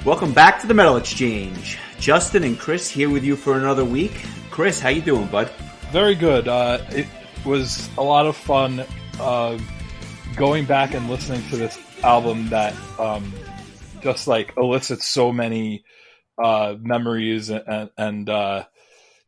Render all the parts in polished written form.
Welcome back to the Metal Exchange. Justin and Chris here with you for another week. Chris, how you doing, bud? Very good. It was a lot of fun going back and listening to this album that just like elicits so many memories and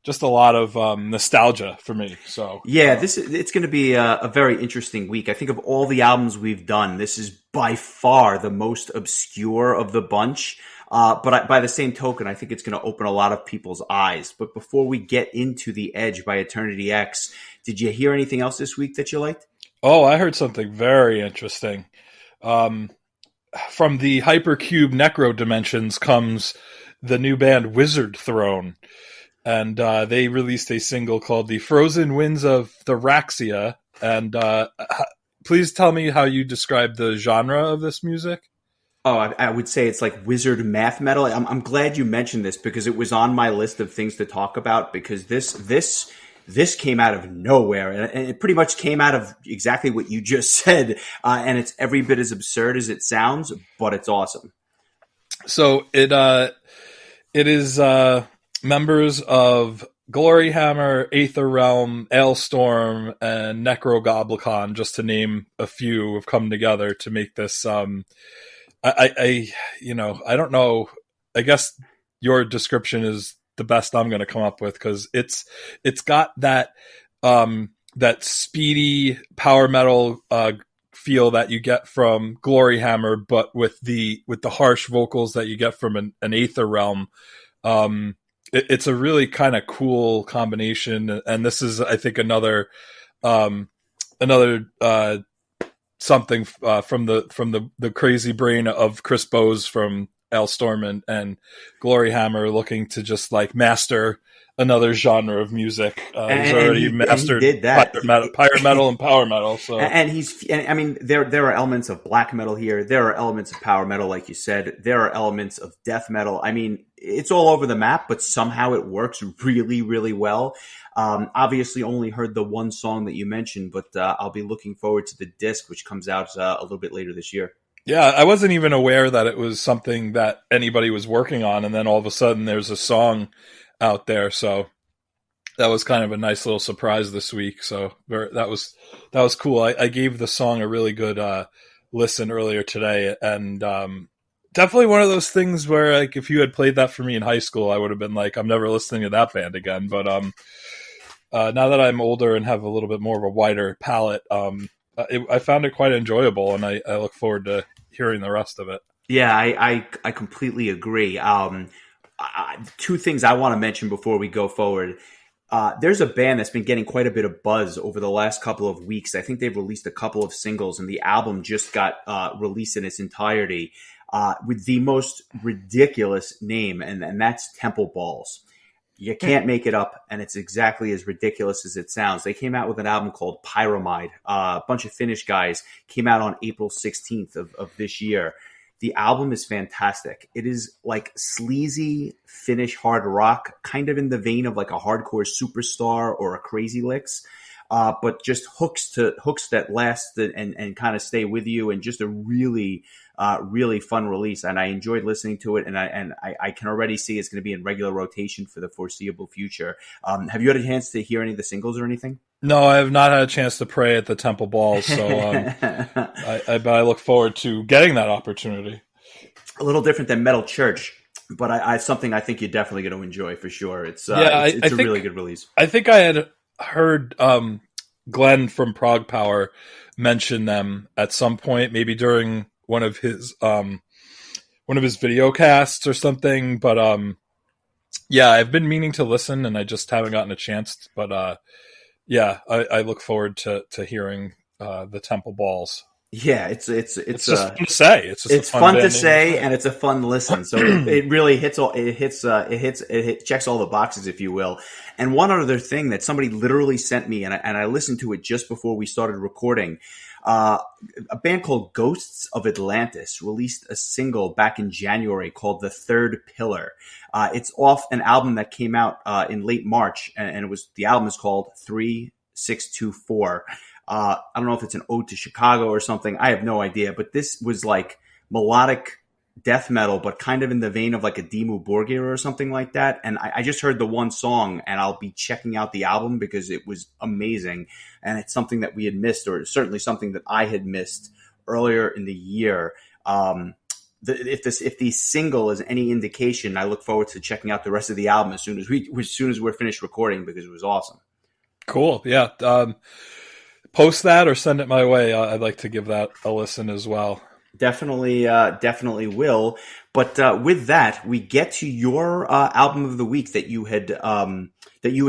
just a lot of nostalgia for me. So yeah, it's going to be a very interesting week. I think of all the albums we've done, this is by far the most obscure of the bunch. But by the same token, I think it's going to open a lot of people's eyes. But before we get into The Edge by Eternity X, did you hear anything else this week that you liked? Oh, I heard something very interesting. From the Hypercube Necro Dimensions comes the new band Wizard Throne. And they released a single called The Frozen Winds of Thraxia. And please tell me how you describe the genre of this music. Oh, I would say it's like wizard math metal. I'm glad you mentioned this because it was on my list of things to talk about because this came out of nowhere and it pretty much came out of exactly what you just said. And it's every bit as absurd as it sounds, but it's awesome. So it is members of Gloryhammer, Aether Realm, Ailstorm, and Necrogoblikon, just to name a few, have come together to make this. I don't know. I guess your description is the best I'm going to come up with because it's got that that speedy power metal feel that you get from Gloryhammer, but with the harsh vocals that you get from an Aether Realm. It's a really kind of cool combination, and this is, I think, another something from the crazy brain of Chris Bowes from Ailstorm and Gloryhammer, looking to just like master another genre of music. He's already mastered pyre metal and power metal. So, I mean, there are elements of black metal here. There are elements of power metal, like you said. There are elements of death metal. I mean, it's all over the map, but somehow it works really, really well. Obviously, only heard the one song that you mentioned, but I'll be looking forward to the disc, which comes out a little bit later this year. Yeah, I wasn't even aware that it was something that anybody was working on, and then all of a sudden there's a song out there. So that was kind of a nice little surprise this week. So that was cool. I gave the song a really good listen earlier today, and definitely one of those things where, like, if you had played that for me in high school, I would have been like, I'm never listening to that band again. But now that I'm older and have a little bit more of a wider palette, I found it quite enjoyable, and I look forward to hearing the rest of it. Yeah, I completely agree. Two things I want to mention before we go forward. There's a band that's been getting quite a bit of buzz over the last couple of weeks. I think they've released a couple of singles, and the album just got released in its entirety with the most ridiculous name, and that's Temple Balls. You can't make it up, and it's exactly as ridiculous as it sounds. They came out with an album called Pyromide. A bunch of Finnish guys came out on April 16th of this year. The album is fantastic. It is like sleazy Finnish hard rock, kind of in the vein of like a hardcore Superstar or a Crazy Licks, but just hooks that last and kind of stay with you, and just a really fun release. And I enjoyed listening to it, and I can already see it's going to be in regular rotation for the foreseeable future. Have you had a chance to hear any of the singles or anything? No, I have not had a chance to pray at the Temple Balls, so but I look forward to getting that opportunity. A little different than Metal Church, but something I think you're definitely going to enjoy for sure. It's really good release. I think I had heard Glenn from Prog Power mention them at some point, maybe during one of his video casts or something. But yeah, I've been meaning to listen, and I just haven't gotten a chance. But yeah, I look forward to hearing the Temple Balls. Yeah, it's just fun to say. It's fun to say, and it's a fun listen. So it really checks all the boxes, if you will. And one other thing that somebody literally sent me, and I listened to it just before we started recording. A band called Ghosts of Atlantis released a single back in January called The Third Pillar. It's off an album that came out in late March, and the album is called 3624. I don't know if it's an ode to Chicago or something. I have no idea, but this was like melodic death metal, but kind of in the vein of like a Dimmu Borgir or something like that. And I just heard the one song, and I'll be checking out the album because it was amazing. And it's something that we had missed, or certainly something that I had missed earlier in the year. If the single is any indication, I look forward to checking out the rest of the album as soon as we're finished recording, because it was awesome. Cool. Yeah. Post that or send it my way. I'd like to give that a listen as well. Definitely will. But with that, we get to your album of the week that you had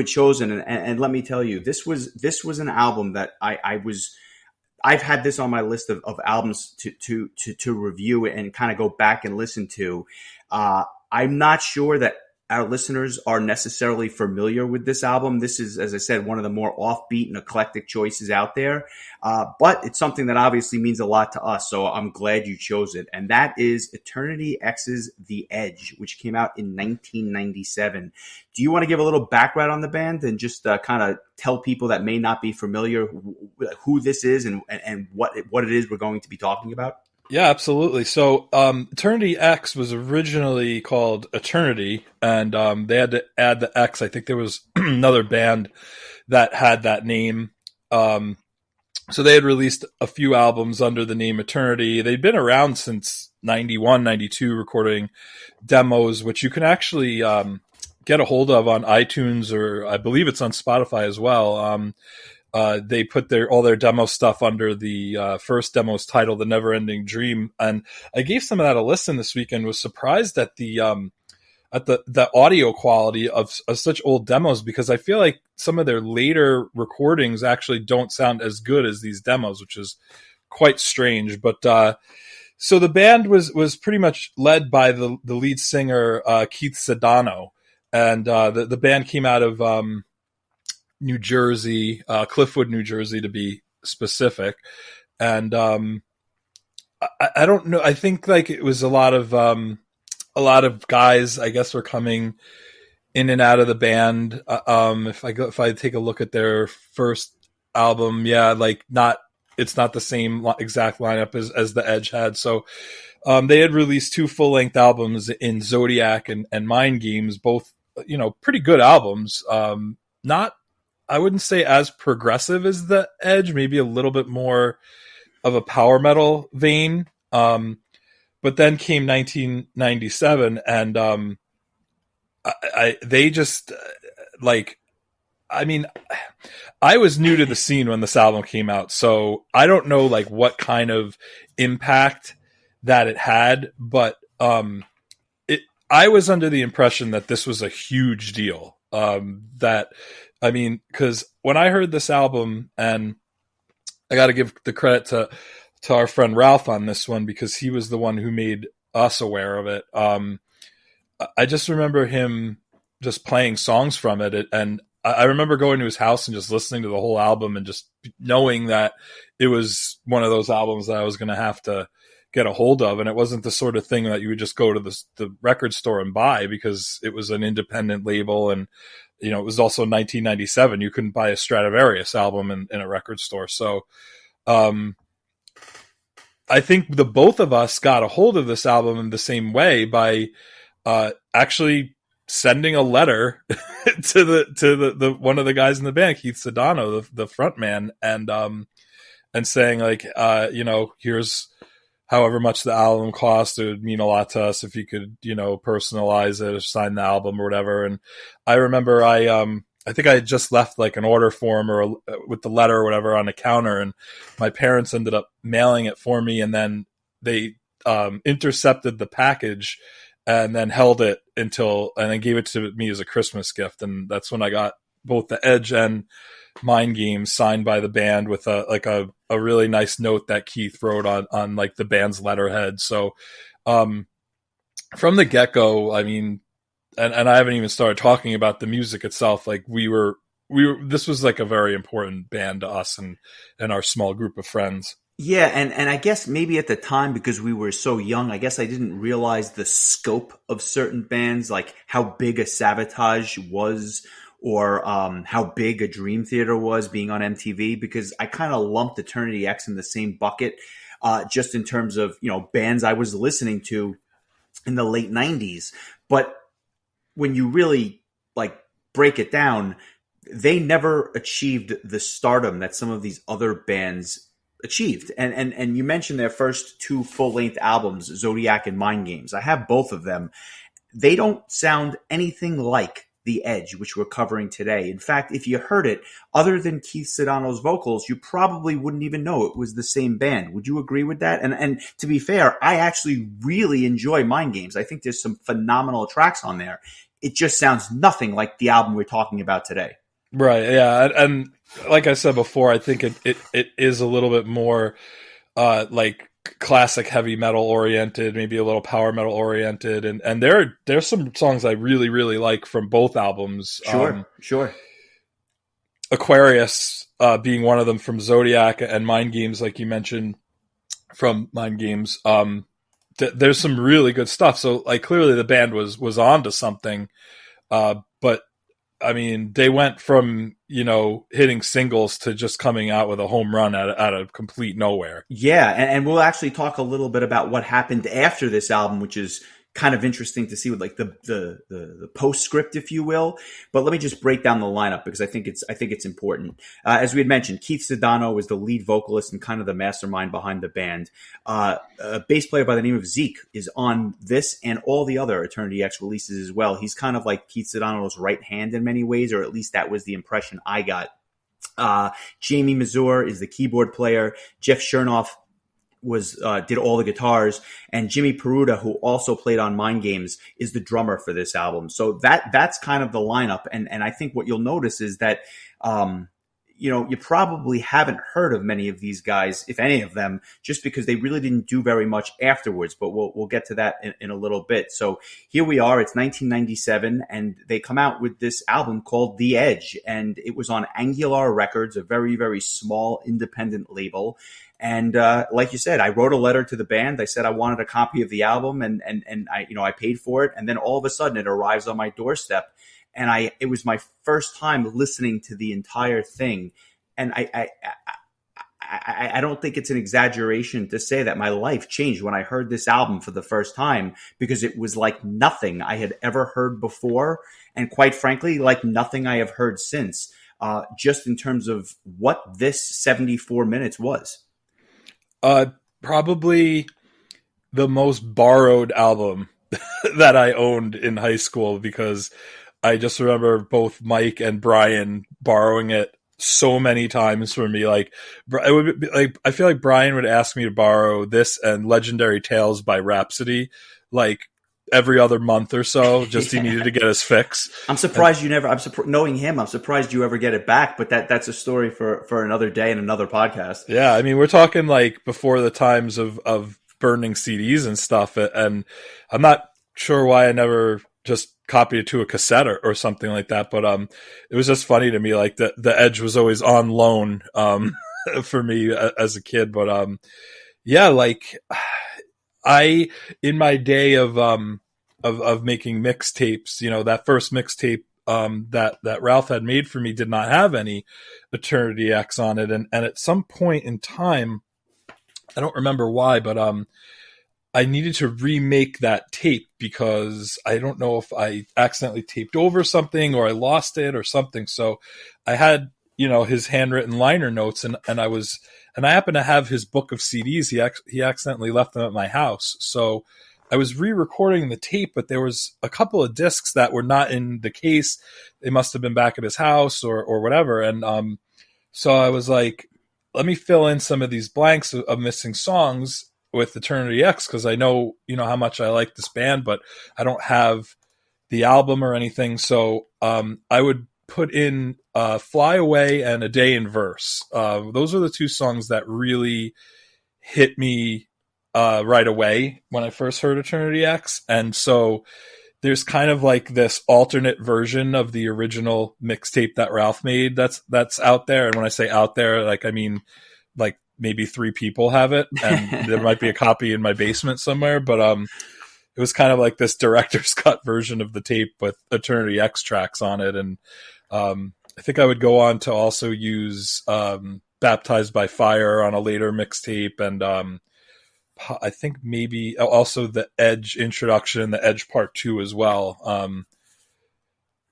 chosen, and let me tell you, this was an album that I've had this on my list of albums to review and kind of go back and listen to. I'm not sure that our listeners are necessarily familiar with this album. This is, as I said, one of the more offbeat and eclectic choices out there. But it's something that obviously means a lot to us. So I'm glad you chose it. And that is Eternity X's The Edge, which came out in 1997. Do you want to give a little background on the band and just kind of tell people that may not be familiar who this is and what it is we're going to be talking about? Yeah, absolutely. So Eternity X was originally called Eternity, and they had to add the X. I think there was another band that had that name. So they had released a few albums under the name Eternity. They'd been around since 91, 92, recording demos, which you can actually get a hold of on iTunes, or I believe it's on Spotify as well. They put all their demo stuff under the first demo's title, The Never Ending Dream. And I gave some of that a listen this weekend, was surprised at the audio quality of such old demos, because I feel like some of their later recordings actually don't sound as good as these demos, which is quite strange. But so the band was pretty much led by the lead singer, Keith Sedano. And the band came out of New Jersey, Cliffwood, New Jersey, to be specific. And I don't know. I think like it was a lot of guys, I guess, were coming in and out of the band. If I take a look at their first album, yeah, like it's not the same exact lineup as the Edge had. So they had released 2 full-length albums in Zodiac and Mind Games, both, pretty good albums. Not, I wouldn't say as progressive as the Edge, maybe a little bit more of a power metal vein. But then came 1997, and they just I was new to the scene when this album came out, so I don't know like what kind of impact that it had, but I was under the impression that this was a huge deal. Because when I heard this album, and I got to give the credit to our friend Ralph on this one, because he was the one who made us aware of it. I just remember him just playing songs from it, and I remember going to his house and just listening to the whole album and just knowing that it was one of those albums that I was going to have to get a hold of. And it wasn't the sort of thing that you would just go to the record store and buy, because it was an independent label, and it was also 1997. You couldn't buy a Stradivarius album in a record store. So I think the both of us got a hold of this album in the same way by actually sending a letter to the one of the guys in the band, Keith Sedano, the front man, and saying like, here's however much the album cost. It would mean a lot to us if you could, personalize it or sign the album or whatever. And I remember I think I had just left like an order form or with the letter or whatever on the counter, and my parents ended up mailing it for me, and then they intercepted the package and then held it and then gave it to me as a Christmas gift. And that's when I got both the Edge and Mind Games signed by the band with a really nice note that Keith wrote on like the band's letterhead. So from the get-go, I mean, and I haven't even started talking about the music itself. Like this was like a very important band to us and our small group of friends. Yeah, and I guess maybe at the time, because we were so young, I guess I didn't realize the scope of certain bands, like how big a Savatage was, or how big a Dream Theater was being on MTV, because I kind of lumped Eternity X in the same bucket, just in terms of, bands I was listening to in the late 90s. But when you really like break it down, they never achieved the stardom that some of these other bands achieved. And you mentioned their first two full-length albums, Zodiac and Mind Games. I have both of them. They don't sound anything like The Edge, which we're covering today. In fact, if you heard it, other than Keith Sedano's vocals, you probably wouldn't even know it was the same band. Would you agree with that? And to be fair, I actually really enjoy Mind Games. I think there's some phenomenal tracks on there. It just sounds nothing like the album we're talking about today. Right. Yeah. And like I said before, I think it is a little bit more like classic heavy metal oriented, maybe a little power metal oriented. And there's some songs I really, really like from both albums. Sure. Aquarius being one of them from Zodiac, and Mind Games, like you mentioned, from Mind Games. There's some really good stuff. So like clearly the band was on to something. But I mean, they went from, hitting singles to just coming out with a home run out of complete nowhere. Yeah. And we'll actually talk a little bit about what happened after this album, which is kind of interesting to see with like the postscript, if you will. But let me just break down the lineup because I think it's important. As we had mentioned, Keith Sedano is the lead vocalist and kind of the mastermind behind the band. A bass player by the name of Zeke is on this and all the other Eternity X releases as well. He's kind of like Keith Sedano's right hand in many ways, or at least that was the impression I got. Jamie Mazur is the keyboard player. Jeff Chernoff did all the guitars, and Jimmy Peruta, who also played on Mind Games, is the drummer for this album. So that's kind of the lineup. And I think what you'll notice is that, you probably haven't heard of many of these guys, if any of them, just because they really didn't do very much afterwards. But we'll get to that in a little bit. So here we are. It's 1997, and they come out with this album called The Edge, and it was on Angular Records, a very, very small independent label. And like you said, I wrote a letter to the band. I said I wanted a copy of the album, and I paid for it. And then all of a sudden, it arrives on my doorstep, and it was my first time listening to the entire thing. And I don't think it's an exaggeration to say that my life changed when I heard this album for the first time, because it was like nothing I had ever heard before, and quite frankly, like nothing I have heard since. Just in terms of what this 74 minutes was. Probably the most borrowed album that I owned in high school, because I just remember both Mike and Brian borrowing it so many times from me. Like, it would be like, I feel like Brian would ask me to borrow this and Legendary Tales by Rhapsody, like every other month or so, just he needed to get his fix. I'm surprised knowing him, I'm surprised you ever get it back, but that's a story for another day and another podcast. Yeah. I mean, we're talking like before the times of burning CDs and stuff. And I'm not sure why I never just copied it to a cassette or something like that. But, it was just funny to me. Like the Edge was always on loan, for me as a kid. But, yeah, like, in my day of making mixtapes, that first mixtape that Ralph had made for me did not have any Eternity X on it, and at some point in time, I don't remember why, but I needed to remake that tape because I don't know if I accidentally taped over something or I lost it or something. So I had his handwritten liner notes, and I happened to have his book of CDs. He accidentally left them at my house. So I was re-recording the tape, but there was a couple of discs that were not in the case. They must have been back at his house or whatever. And so I was like, let me fill in some of these blanks of missing songs with Eternity X, because I know, how much I like this band, but I don't have the album or anything. So I would put in Fly Away and A Day in Verse. Those are the two songs that really hit me right away when I first heard Eternity X. And so there's kind of like this alternate version of the original mixtape that Ralph made that's out there. And when I say out there, like, I mean, like maybe 3 people have it, and there might be a copy in my basement somewhere. But it was kind of like this director's cut version of the tape with Eternity X tracks on it. And I think I would go on to also use Baptized by Fire on a later mixtape, and I think maybe also the Edge introduction, the Edge Part 2 as well.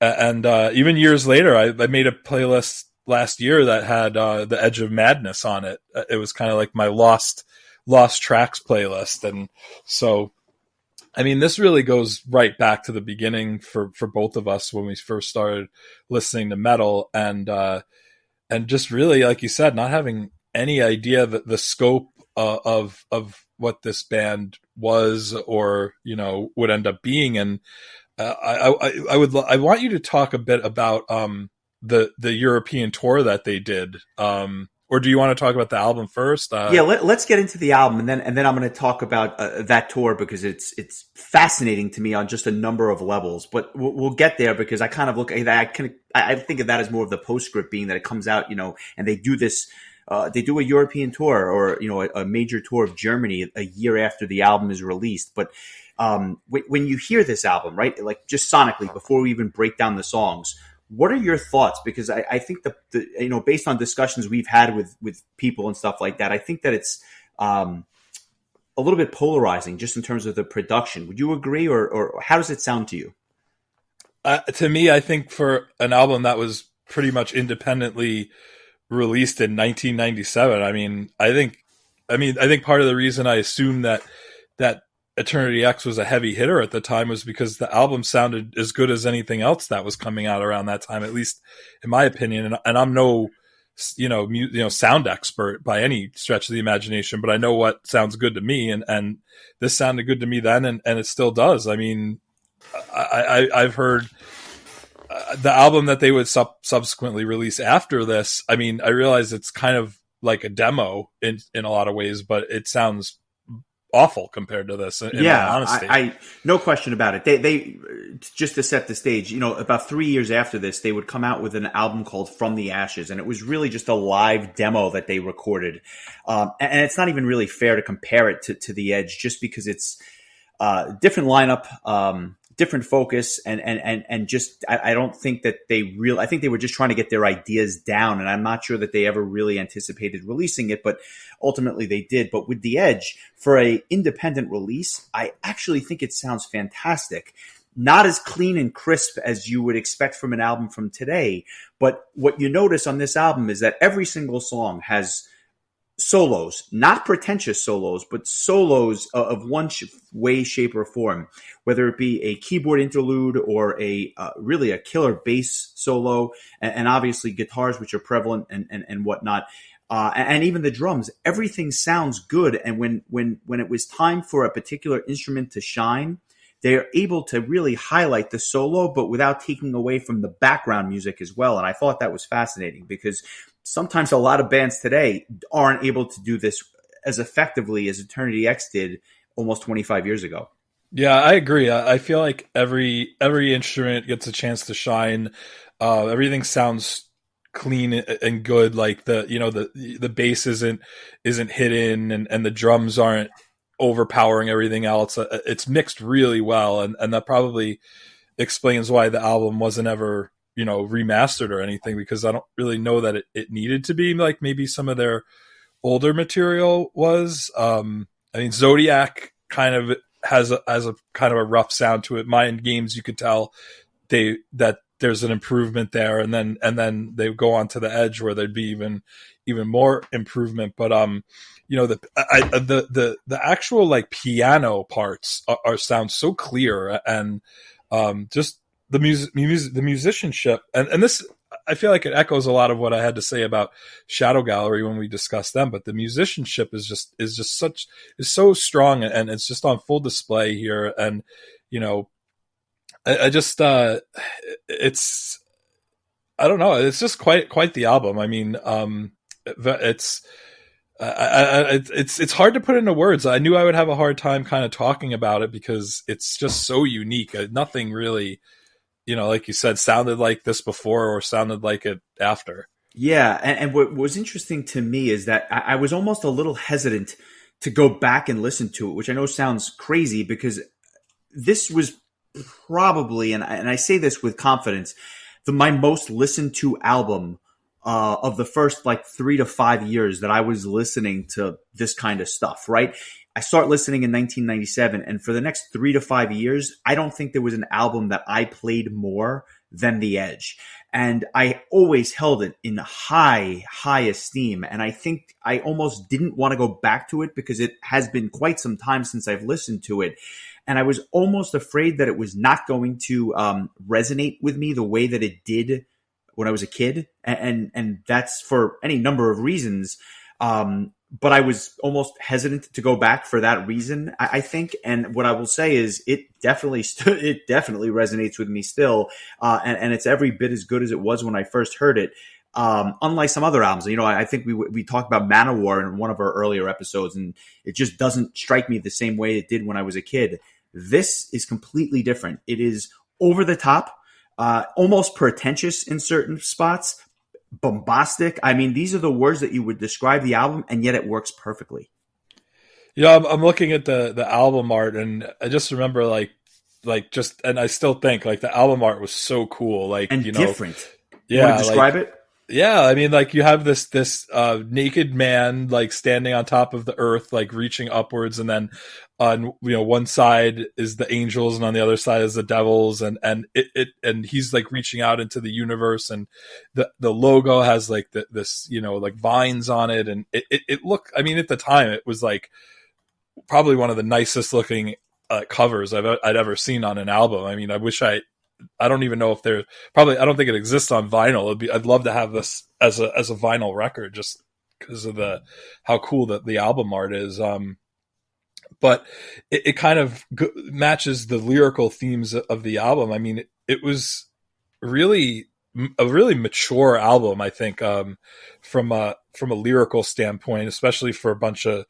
And even years later, I made a playlist last year that had the Edge of Madness on it. It was kind of like my lost tracks playlist. And so, I mean, this really goes right back to the beginning for both of us when we first started listening to metal, and just really, like you said, not having any idea that the scope of what this band was, or would end up being. And I want you to talk a bit about the European tour that they did. Or do you want to talk about the album first? Yeah, let's get into the album, and then I'm going to talk about that tour, because it's fascinating to me on just a number of levels. But we'll get there, because I kind of look at that. I think of that as more of the postscript, being that it comes out, and they do this. They do a European tour, or a major tour of Germany a year after the album is released. But when you hear this album, right, like just sonically, before we even break down the songs, what are your thoughts? Because I think the based on discussions we've had with people and stuff like that, I think that it's a little bit polarizing just in terms of the production. Would you agree, or how does it sound to you? To me, I think for an album that was pretty much independently released in 1997, I think part of the reason I assumed that Eternity X was a heavy hitter at the time was because the album sounded as good as anything else that was coming out around that time, at least in my opinion. And I'm no, sound expert by any stretch of the imagination, but I know what sounds good to me, and this sounded good to me then, and it still does. I mean, I've heard the album that they would subsequently release after this. I mean, I realize it's kind of like a demo in a lot of ways, but it sounds awful compared to this. In all honesty. I no question about it. They just to set the stage, about 3 years after this, they would come out with an album called From the Ashes, and it was really just a live demo that they recorded. And it's not even really fair to compare it to The Edge, just because it's different lineup, different focus, and just I don't think that I think they were just trying to get their ideas down, and I'm not sure that they ever really anticipated releasing it, but ultimately they did. But with The Edge, for a independent release, I actually think it sounds fantastic. Not as clean and crisp as you would expect from an album from today, but what you notice on this album is that every single song has solos, not pretentious solos, but solos of one way, shape, or form, whether it be a keyboard interlude or really a killer bass solo, and obviously guitars, which are prevalent and whatnot. And even the drums, everything sounds good. And when it was time for a particular instrument to shine, they're able to really highlight the solo, but without taking away from the background music as well. And I thought that was fascinating, because sometimes a lot of bands today aren't able to do this as effectively as Eternity X did almost 25 years ago. Yeah, I agree. I feel like every instrument gets a chance to shine. Everything sounds clean and good. Like the bass isn't hidden, and the drums aren't overpowering everything else. It's mixed really well, and that probably explains why the album wasn't ever remastered or anything, because I don't really know that it needed to be, like maybe some of their older material was. Zodiac kind of has a kind of a rough sound to it. Mind Games, you could tell that there's an improvement there, and then they go on to The Edge, where there'd be even more improvement. But the actual like piano parts are sound so clear, and just the musicianship, and this, I feel like it echoes a lot of what I had to say about Shadow Gallery when we discussed them. But the musicianship is so strong, and it's just on full display here. And I just it's, I don't know, it's just quite the album. I mean, it's hard to put into words. I knew I would have a hard time kind of talking about it, because it's just so unique. Nothing really, like you said, sounded like this before or sounded like it after. Yeah, and what was interesting to me is that I was almost a little hesitant to go back and listen to it, which I know sounds crazy, because this was probably, and I say this with confidence, my most listened to album of the first like 3 to 5 years that I was listening to this kind of stuff, right? I start listening in 1997, and for the next 3 to 5 years, I don't think there was an album that I played more than The Edge. And I always held it in high esteem. And I think I almost didn't want to go back to it because it has been quite some time since I've listened to it. And I was almost afraid that it was not going to resonate with me the way that it did when I was a kid. And that's for any number of reasons. But I was almost hesitant to go back for that reason, I think. And what I will say is it definitely resonates with me still. And it's every bit as good as it was when I first heard it. Unlike some other albums, I think we talked about Manowar in one of our earlier episodes, and it just doesn't strike me the same way it did when I was a kid. This is completely different. It is over the top, almost pretentious in certain spots, bombastic. I mean, these are the words that you would describe the album, and yet it works perfectly. Yeah, I'm looking at the album art, and I just remember and I still think like the album art was so cool, and different. Yeah, you want to describe it? Yeah, I mean, like you have this naked man like standing on top of the earth, like reaching upwards, and then on one side is the angels, and on the other side is the devils, and he's like reaching out into the universe, and the logo has like this like vines on it, and it looked. I mean, at the time, it was like probably one of the nicest looking covers I'd ever seen on an album. I mean, I don't even know if I don't think it exists on vinyl. I'd love to have this as a vinyl record just because of how cool the album art is. But it kind of matches the lyrical themes of the album. I mean, it was really a really mature album, I think, from a lyrical standpoint, especially for a bunch of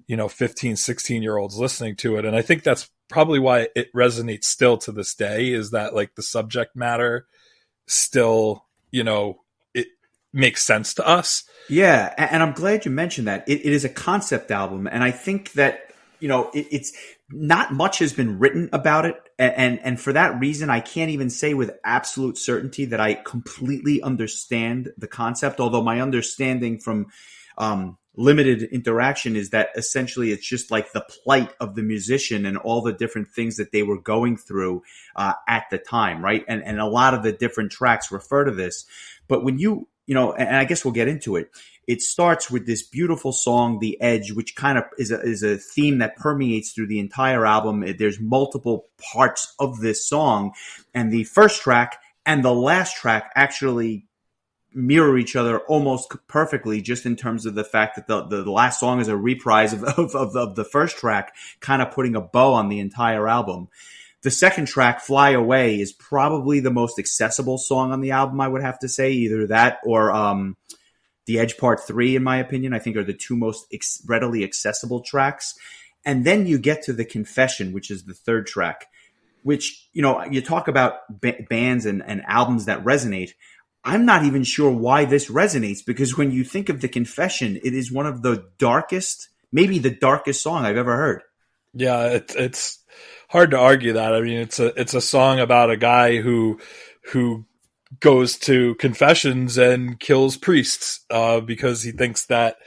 15, 16-year-olds listening to it. And I think that's probably why it resonates still to this day, is that like the subject matter still, it makes sense to us. Yeah. And I'm glad you mentioned that. It is a concept album. And I think that, it's not much has been written about it. And for that reason, I can't even say with absolute certainty that I completely understand the concept, although my understanding from, limited interaction is that essentially it's just like the plight of the musician and all the different things that they were going through at the time, right? And a lot of the different tracks refer to this. But when and I guess we'll get into it, it starts with this beautiful song, The Edge, which kind of is a theme that permeates through the entire album. There's multiple parts of this song, and the first track and the last track actually mirror each other almost perfectly, just in terms of the fact that the last song is a reprise of the first track, kind of putting a bow on the entire album. The second track, Fly Away, is probably the most accessible song on the album, I would have to say. Either that or The Edge Part 3, in my opinion, I think are the two most readily accessible tracks. And then you get to The Confession, which is the third track, which, you talk about bands and albums that resonate. I'm not even sure why this resonates, because when you think of The Confession, it is one of the darkest, maybe the darkest song I've ever heard. Yeah, it's hard to argue that. I mean, it's a song about a guy who goes to confessions and kills priests because he thinks that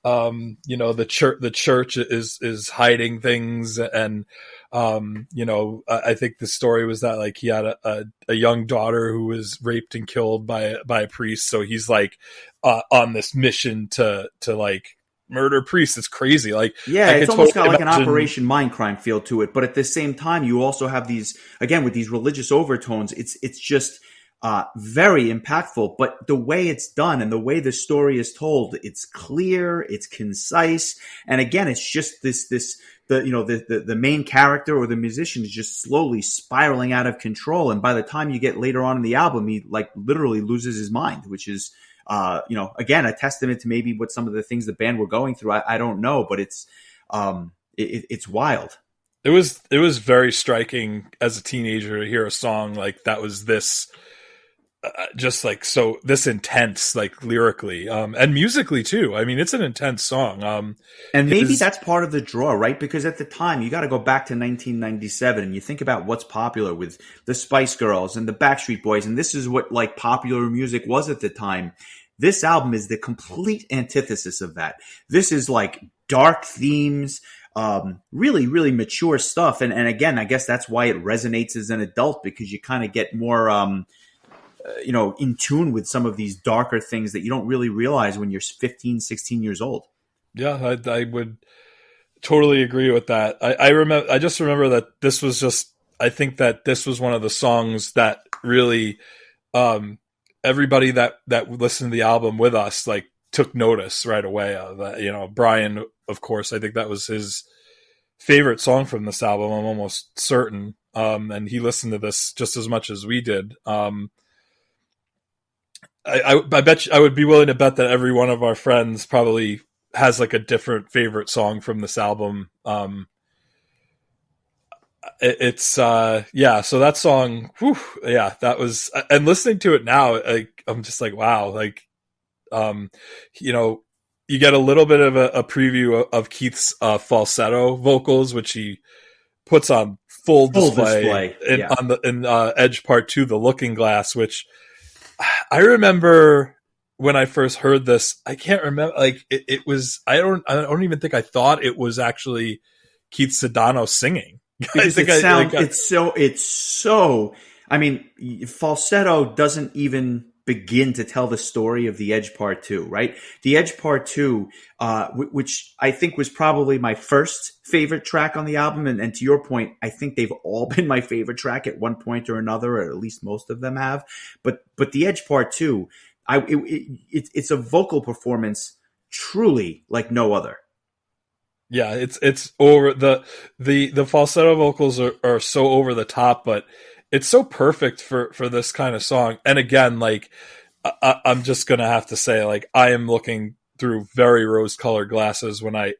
the church is hiding things, and I think the story was that like he had a young daughter who was raped and killed by a priest, so he's like on this mission to like murder priests. It's crazy. Like, yeah, it's almost got like an Operation Mindcrime feel to it, but at the same time, you also have these, again, with these religious overtones. It's just very impactful, but the way it's done and the way the story is told, it's clear, it's concise, and again, it's just the main character or the musician is just slowly spiraling out of control, and by the time you get later on in the album, he like literally loses his mind, which is again a testament to maybe what some of the things the band were going through. I don't know, but it's wild. It was very striking as a teenager to hear a song like that was this. Just like so this intense, like lyrically and musically too. I mean, it's an intense song. And maybe that's part of the draw, right? Because at the time, you got to go back to 1997 and you think about what's popular with the Spice Girls and the Backstreet Boys, and this is what like popular music was at the time. This album is the complete antithesis of that. This is like dark themes, really, really mature stuff. And again, I guess that's why it resonates as an adult, because you kind of get more, in tune with some of these darker things that you don't really realize when you're 15, 16 years old. Yeah, I would totally agree with that. I just remember that this was just, I think that this was one of the songs that really, everybody that listened to the album with us, like, took notice right away of. Brian, of course, I think that was his favorite song from this album. I'm almost certain. And he listened to this just as much as we did. I bet I would be willing to bet that every one of our friends probably has like a different favorite song from this album. So that song, that was, and listening to it now, like, I'm just like, wow, like, you get a little bit of a preview of Keith's falsetto vocals, which he puts on full display. In Edge Part 2, The Looking Glass, which I remember when I first heard this. I can't remember, like, it was, I don't even think I thought it was actually Keith Sedano singing. It's so, I mean, falsetto doesn't even begin to tell the story of The Edge Part 2, right? The Edge Part 2, which I think was probably my first favorite track on the album. And to your point, I think they've all been my favorite track at one point or another, or at least most of them have. But The Edge Part 2, it's a vocal performance truly like no other. Yeah, it's over the falsetto vocals are so over the top, but it's so perfect for this kind of song. And again, like, I'm just gonna have to say, like, I am looking through very rose-colored glasses when I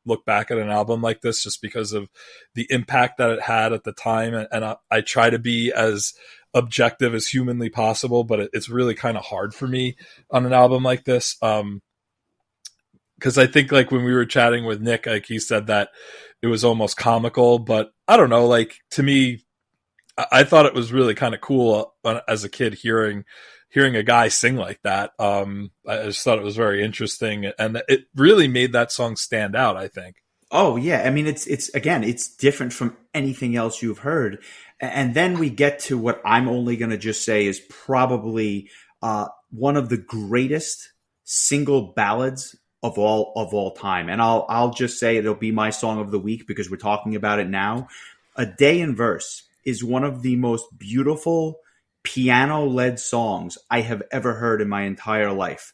look back at an album like this, just because of the impact that it had at the time. And I try to be as objective as humanly possible, but it's really kind of hard for me on an album like this. Because I think, like, when we were chatting with Nick, like, he said that it was almost comical, but I don't know, like, to me, I thought it was really kind of cool as a kid hearing a guy sing like that. I just thought it was very interesting, and it really made that song stand out, I think. Oh yeah, I mean, it's different from anything else you've heard. And then we get to what I'm only going to just say is probably one of the greatest single ballads of all time. And I'll just say it'll be my song of the week because we're talking about it now. A Day in Verse is one of the most beautiful piano-led songs I have ever heard in my entire life.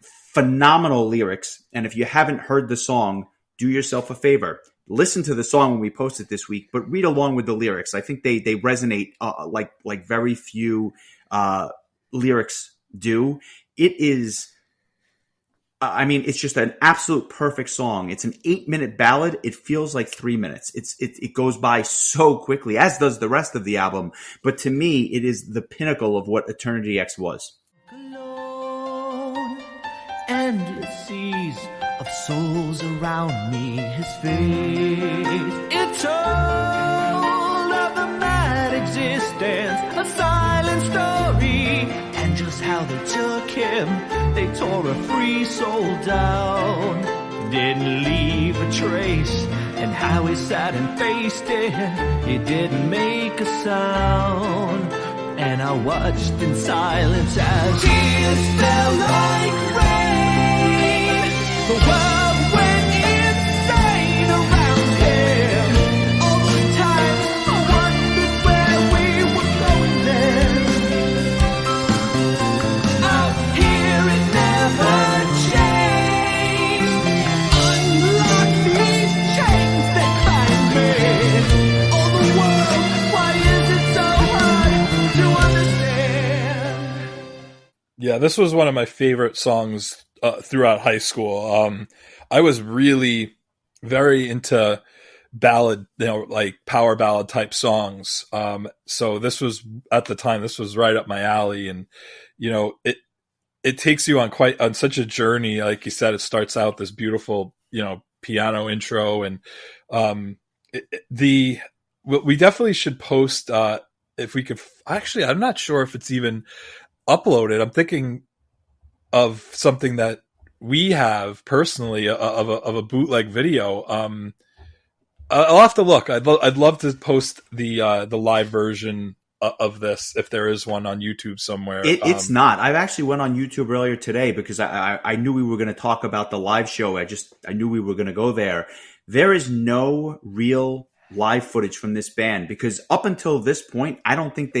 Phenomenal lyrics. And if you haven't heard the song, do yourself a favor. Listen to the song when we post it this week, but read along with the lyrics. I think they resonate like very few lyrics do. It is, I mean, it's just an absolute perfect song. It's an 8-minute ballad. It feels like 3 minutes. It goes by so quickly, as does the rest of the album. But to me, it is the pinnacle of what Eternity X was. Alone, endless seas of souls around me. His face, it told of the mad existence, a silent story, and just how they took him. They tore a free soul down, didn't leave a trace, and how he sat and faced it, he didn't make a sound. And I watched in silence as tears fell like rain. The world went insane around him. All the time I wondered where we were going then. Out here it never changed. Unlock these chains that bind me. Oh, the world, why is it so hard to understand? Yeah, this was one of my favorite songs throughout high school. I was really very into ballad, like power ballad type songs. So this was, at the time, this was right up my alley. And, it takes you on such a journey. Like you said, it starts out this beautiful, piano intro. And we definitely should post, if we could, actually, I'm not sure if it's even uploaded. I'm thinking of something that we have personally of a bootleg video. I'll have to look. I'd love to post the live version of this if there is one on YouTube somewhere. It's not. I actually went on YouTube earlier today because I knew we were going to talk about the live show. I knew we were going to go there. There is no real live footage from this band because up until this point, I don't think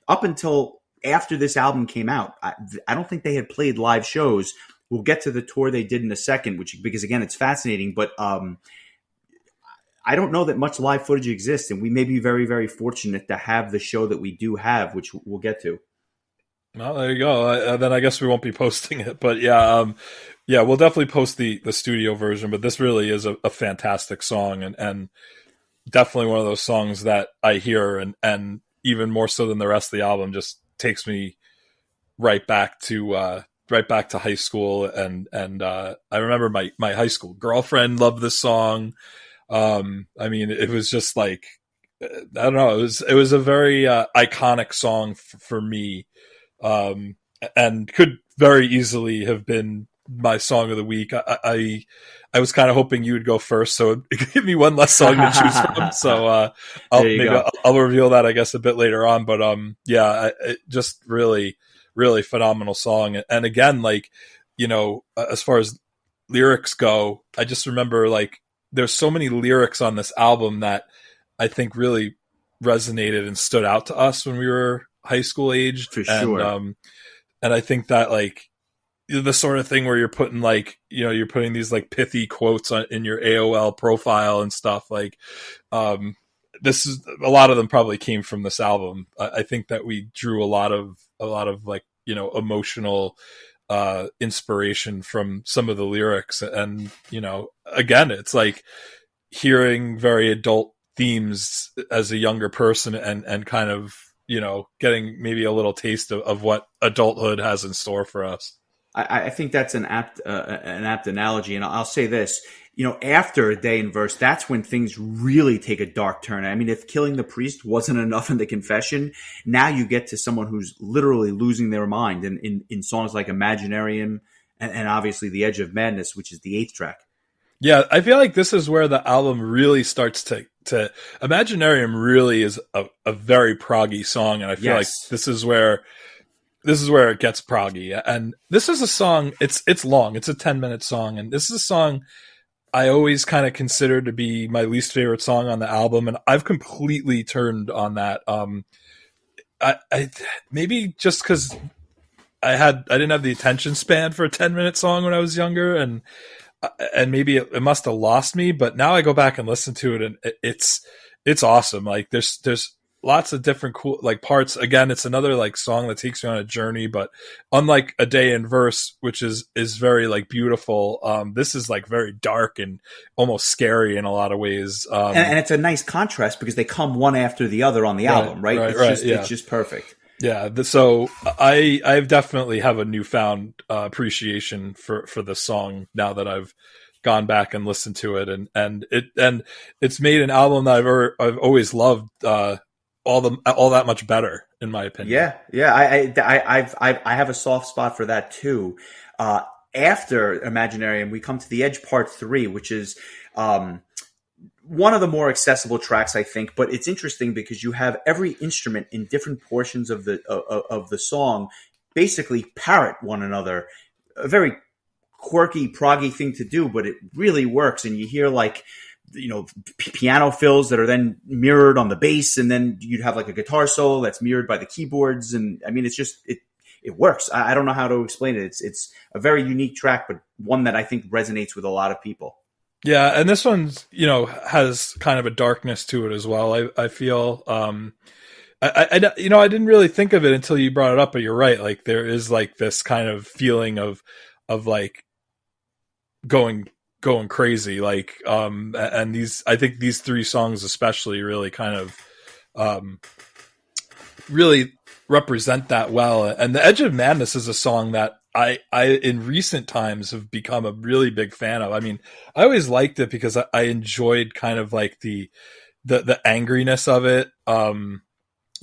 up until after this album came out, I don't think they had played live shows. We'll get to the tour they did in a second, because again, it's fascinating, but I don't know that much live footage exists, and we may be very, very fortunate to have the show that we do have, which we'll get to. Well, there you go. Then I guess we won't be posting it, but yeah, we'll definitely post the studio version. But this really is a fantastic song, and definitely one of those songs that I hear, and even more so than the rest of the album, just takes me right back to high school, and I remember my high school girlfriend loved this song. I mean, it was just like, I don't know, it was a very iconic song for me, and could very easily have been my song of the week. I was kind of hoping you would go first, so give me one less song to choose from. So I'll reveal that, I guess, a bit later on. But it just really, really phenomenal song. And again, like, you know, as far as lyrics go, I just remember, like, there's so many lyrics on this album that I think really resonated and stood out to us when we were high school aged. For sure. And I think that, like, the sort of thing where you're putting, like, you know, you're putting these like pithy quotes in your AOL profile and stuff, like, this is, a lot of them probably came from this album. I think that we drew a lot of like, you know, emotional inspiration from some of the lyrics. And, you know, again, it's like hearing very adult themes as a younger person, and kind of, you know, getting maybe a little taste of what adulthood has in store for us. I think that's an apt analogy, and I'll say this: you know, after A Day in Verse, that's when things really take a dark turn. I mean, if Killing the Priest wasn't enough in the Confession, now you get to someone who's literally losing their mind in songs like Imaginarium and obviously The Edge of Madness, which is the 8th track. Yeah, I feel like this is where the album really starts to Imaginarium really is a very proggy song, and I feel like this is where it gets proggy. And this is a song, it's long, it's a 10-minute song, and this is a song I always kind of consider to be my least favorite song on the album, and I've completely turned on that. I maybe just because I didn't have the attention span for a 10-minute song when I was younger, and maybe it must have lost me. But now I go back and listen to it, and it's awesome. Like, there's lots of different cool, like, parts. Again, it's another, like, song that takes you on a journey, but unlike A Day in Verse, which is very, like, beautiful, this is, like, very dark and almost scary in a lot of ways. And it's a nice contrast because they come one after the other on the album, right? It's just perfect. Yeah. So I definitely have a newfound appreciation for the song now that I've gone back and listened to it, and it's made an album that I've always loved, all that much better, in my opinion. Yeah. I have a soft spot for that too. After Imaginarium, we come to The Edge Part 3, which is one of the more accessible tracks, I think. But it's interesting because you have every instrument in different portions of the song basically parrot one another. A very quirky, proggy thing to do, but it really works. And you hear, like, you know, piano fills that are then mirrored on the bass, and then you'd have like a guitar solo that's mirrored by the keyboards. And I mean, it's just, it works. I don't know how to explain it. It's a very unique track, but one that I think resonates with a lot of people. Yeah. And this one's, you know, has kind of a darkness to it as well. I feel, I didn't really think of it until you brought it up, but you're right. Like, there is, like, this kind of feeling of like going crazy, like, and I think these 3 songs especially really kind of really represent that well. And The Edge of Madness is a song that I in recent times have become a really big fan of. I mean, I always liked it because I enjoyed kind of like the angriness of it.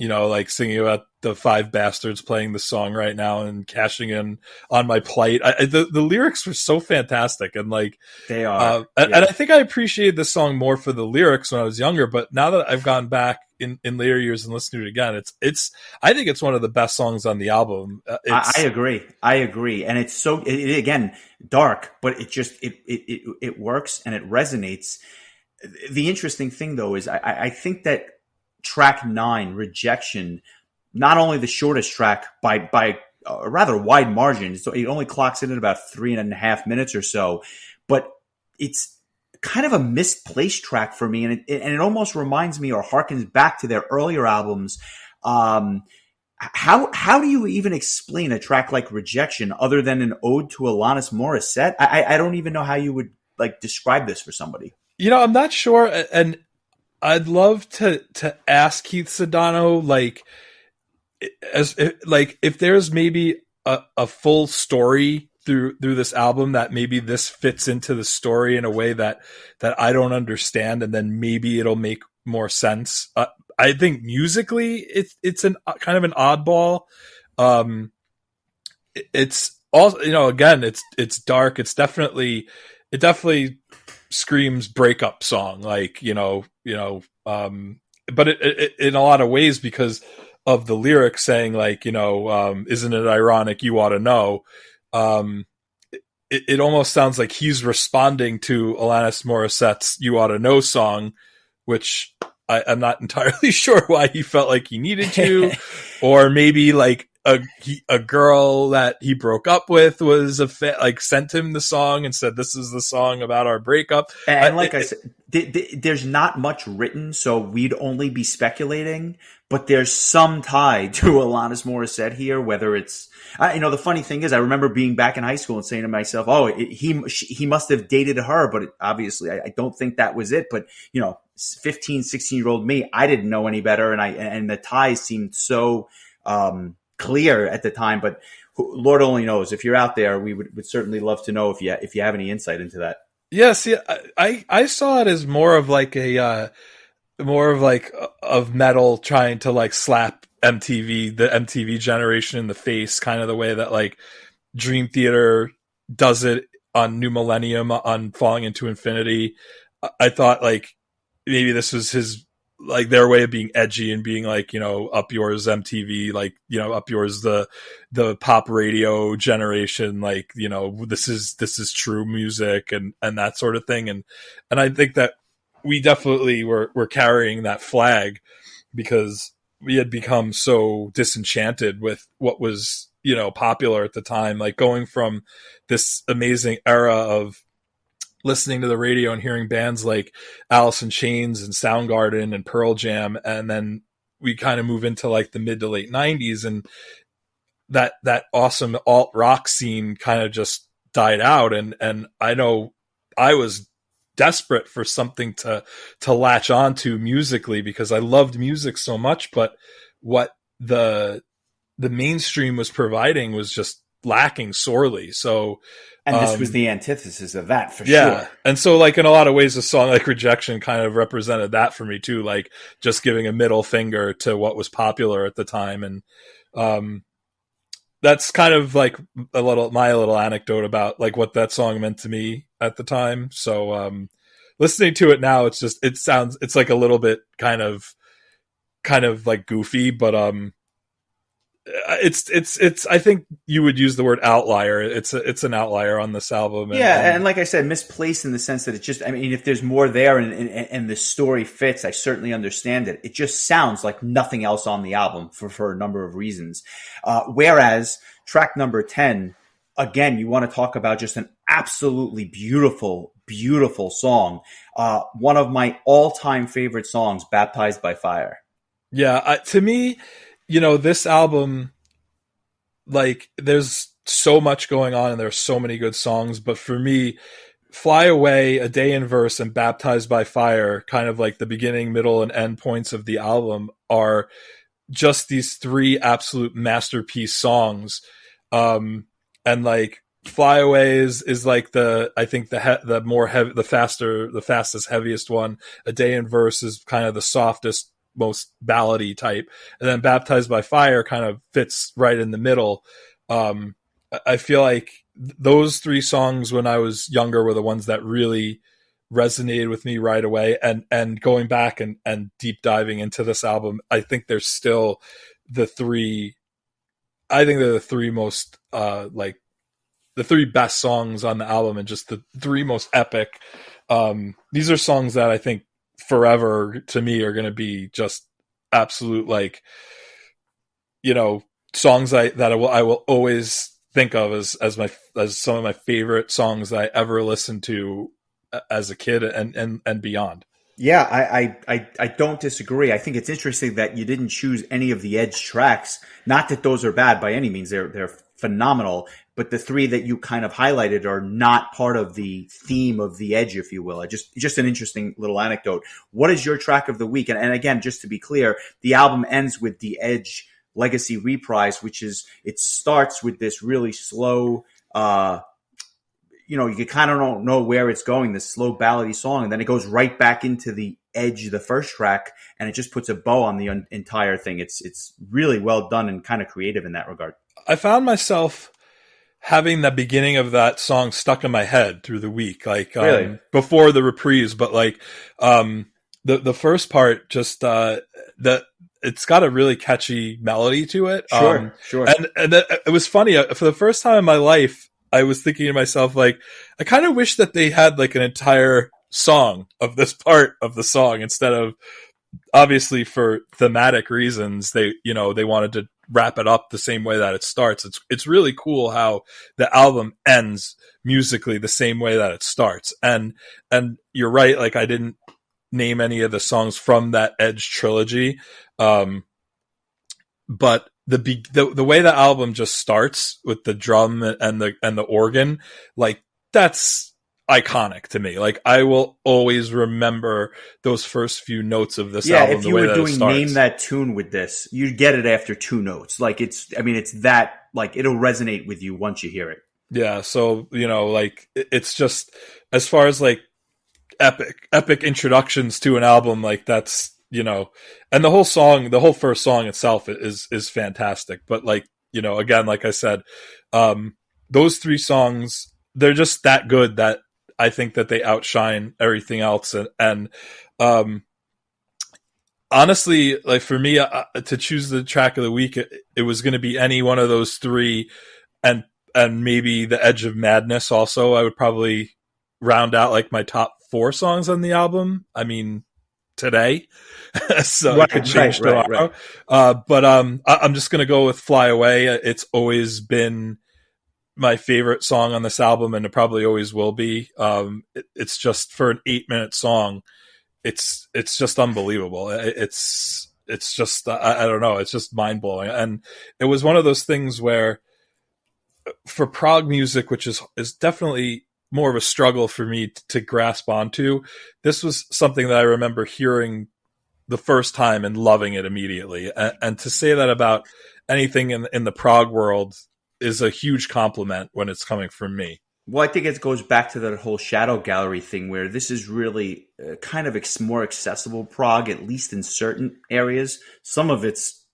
like singing about the five bastards playing the song right now and cashing in on my plight. The lyrics were so fantastic, and like they are. And I think I appreciated the song more for the lyrics when I was younger. But now that I've gone back in later years and listened to it again, I think it's one of the best songs on the album. I agree, and it's so again dark, but it works and it resonates. The interesting thing though is I think that track 9, Rejection, not only the shortest track by a rather wide margin, so it only clocks in at about 3.5 minutes or so, but it's kind of a misplaced track for me, and it almost reminds me or harkens back to their earlier albums. How do you even explain a track like Rejection other than an ode to Alanis Morissette? I don't even know how you would like describe this for somebody. I'm not sure, and I'd love to ask Keith Sedano, like, if there's maybe a full story through this album that maybe this fits into the story in a way that I don't understand, and then maybe it'll make more sense. I think musically it's an kind of an oddball. It's also, again, it's dark. It definitely screams breakup song, like, but it in a lot of ways, because of the lyrics saying like, isn't it ironic, you ought to know. It almost sounds like he's responding to Alanis Morissette's You Ought to Know song, which I'm not entirely sure why he felt like he needed to, or maybe like a girl that he broke up with was sent him the song and said, this is the song about our breakup. And like I said, there's not much written, so we'd only be speculating, but there's some tie to Alanis Morissette here, whether it's, the funny thing is I remember being back in high school and saying to myself, he must have dated her, but obviously I don't think that was it. But, 15, 16-year-old me, I didn't know any better. And the ties seemed so, clear at the time, but Lord only knows. If you're out there, we would certainly love to know if you have any insight into that. Yes, yeah, I saw it as more of like of metal trying to like slap the MTV generation in the face, kind of the way that like Dream Theater does it on New Millennium, on Falling Into Infinity. I thought like maybe this was his, like, their way of being edgy and being like, up yours MTV, like, up yours the pop radio generation, like, this is true music and that sort of thing. And I think that we definitely were carrying that flag because we had become so disenchanted with what was, popular at the time, like going from this amazing era of listening to the radio and hearing bands like Alice in Chains and Soundgarden and Pearl Jam. And then we kind of move into like the mid to late 90s, and that awesome alt rock scene kind of just died out. And I know I was desperate for something to latch onto musically because I loved music so much, but what the mainstream was providing was just lacking sorely. So, and this was the antithesis of that for sure. And so like in a lot of ways, a song like Rejection kind of represented that for me too, like just giving a middle finger to what was popular at the time. And that's kind of like my little anecdote about like what that song meant to me at the time. So listening to it now, it's like a little bit kind of like goofy, but it's I think you would use the word outlier. It's an outlier on this album. And like I said, misplaced in the sense that it just, I mean, if there's more there and the story fits, I certainly understand it. It just sounds like nothing else on the album for a number of reasons. Whereas track number 10, again, you want to talk about just an absolutely beautiful, beautiful song. One of my all-time favorite songs, Baptized by Fire. Yeah, to me, this album, like, there's so much going on and there's so many good songs, but for me, Fly Away, A Day in Verse, and Baptized by Fire, kind of like the beginning, middle, and end points of the album, are just these three absolute masterpiece songs. And like Fly Away is like the fastest, heaviest one. A Day in Verse is kind of the softest most ballady type. And then Baptized by Fire kind of fits right in the middle. I feel like those three songs when I was younger were the ones that really resonated with me right away. And going back and deep diving into this album, I think there's still the three, I think they're the three most, like the three best songs on the album and just the three most epic. These are songs that I think forever to me are going to be just absolute, like, you know, songs that I will always think of as some of my favorite songs that I ever listened to as a kid and beyond. Yeah, I don't disagree. I think it's interesting that you didn't choose any of the Edge tracks. Not that those are bad by any means. They're phenomenal. But the three that you kind of highlighted are not part of the theme of the Edge, if you will. Just an interesting little anecdote. What is your track of the week? And again, just to be clear, the album ends with the Edge Legacy Reprise, which is, it starts with this really slow, you kind of don't know where it's going, this slow ballady song, and then it goes right back into the Edge, the first track, and it just puts a bow on the entire thing. It's really well done and kind of creative in that regard. I found myself having the beginning of that song stuck in my head through the week, like really? Before the reprise, but like the first part, just it's got a really catchy melody to it. Sure. And it was funny, for the first time in my life, I was thinking to myself, like, I kind of wish that they had like an entire song of this part of the song instead of, obviously for thematic reasons, they wanted to wrap it up the same way that it starts. It's really cool how the album ends musically the same way that it starts. And you're right, like I didn't name any of the songs from that Edge trilogy. But the way the album just starts with the drum and the organ, like that's iconic to me. Like I will always remember those first few notes of this album. If you were doing Name That Tune with this, you'd get it after two notes. Like it's that, like it'll resonate with you once you hear it. Yeah. So, like it's just, as far as like epic introductions to an album, like that's, and the whole first song itself is fantastic. But like, again, like I said, those three songs, they're just that good that I think that they outshine everything else. And honestly, like for me, to choose the track of the week, it was going to be any one of those three, and maybe The Edge of Madness. Also, I would probably round out like my top 4 songs on the album. I mean, today, so right, it could change tomorrow. Right. But I'm just going to go with Fly Away. It's always been my favorite song on this album, and it probably always will be. It's just, for an 8-minute song, it's just unbelievable. It's just, I don't know, it's just mind blowing. And it was one of those things where, for prog music, which is definitely more of a struggle for me to grasp onto, this was something that I remember hearing the first time and loving it immediately. And to say that about anything in the prog world is a huge compliment when it's coming from me. Well, I think it goes back to that whole Shadow Gallery thing, where this is really kind of more accessible prog, at least in certain areas. Some of it's